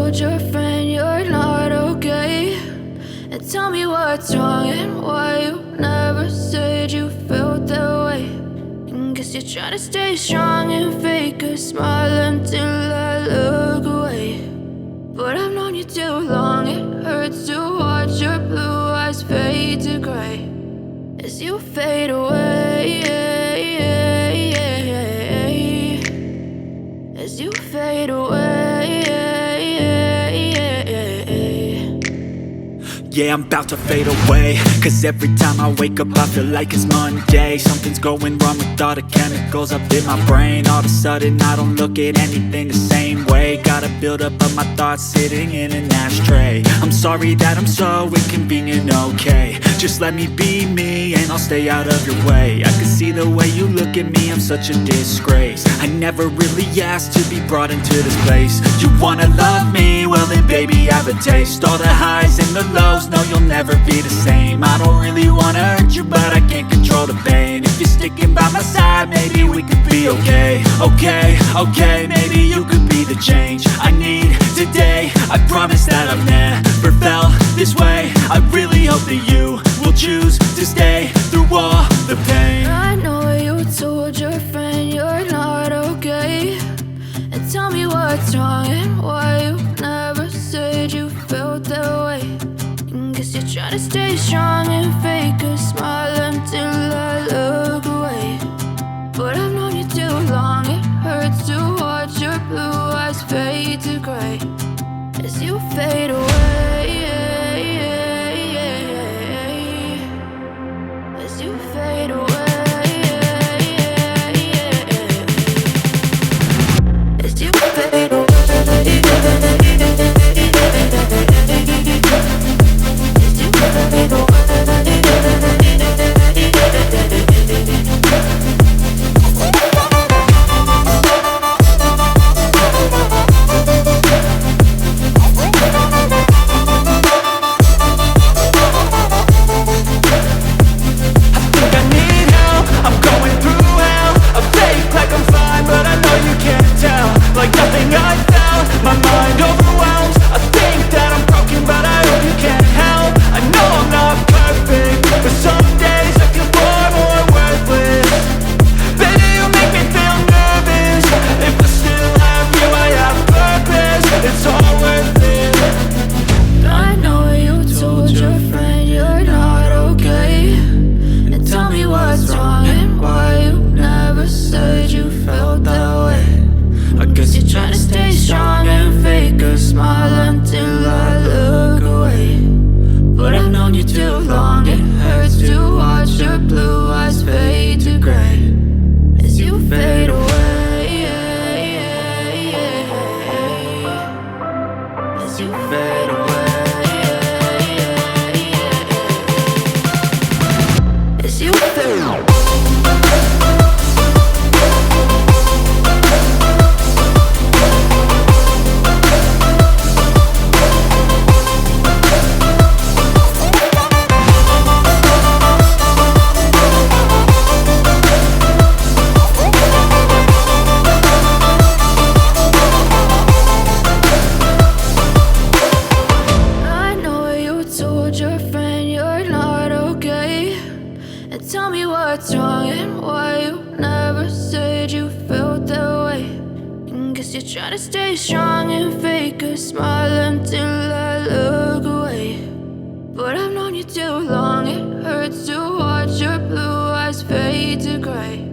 told your friend you're not okay? And tell me what's wrong and why you never said you felt that way. And guess you're trying to stay strong and fake a smile until I look away. But I've known you too long, it hurts to watch your blue eyes fade to gray as you fade away, as you fade away. Yeah, I'm about to fade away, cause every time I wake up I feel like it's Monday. Something's going wrong with all the chemicals up in my brain. All of a sudden I don't look at anything the same way. Got a build up of my thoughts sitting in an ashtray. I'm sorry that I'm so inconvenient, okay? Just let me be me and I'll stay out of your way. I can see the way you look at me, I'm such a disgrace. I never really asked to be brought into this place. You wanna love me? Well then baby, have a taste. All the highs and the lows, no, you'll never be the same. I don't really wanna hurt you, but I can't control the pain. If you're sticking by my side, maybe we could be okay. Okay, maybe you could be the change I need today. I promise that I've never felt this way. I really hope that you will choose to stay through all the pain. I know you told your friend you're not okay. And tell me what's wrong and why you never said you felt that way. And guess you're trying to stay strong and fake a smile until I look away. But I've known you too long, it hurts to watch your blue eyes fade to gray as you fade away, as you fade away. As you fade away, as you fade away. Like nothing I found, my mind overwhelms. I think that I'm broken, but I hope you can't help. I know I'm not perfect, but some days I feel far more worthless. Baby, you make me feel nervous. If I still have you, I have purpose. It's all worth it. I know you told your friend you're not okay. And tell me what's wrong and why you never said you felt that way. I guess you're trying to stay strong and fake a smile until I look away. But I've known you too long, it hurts to watch your blue eyes fade to gray as you fade away, as you fade away, as you fade away. Your friend you're not okay. And tell me what's wrong and why you never said you felt that way. And guess you're trying to stay strong and fake a smile until I look away. But I've known you too long, it hurts to watch your blue eyes fade to gray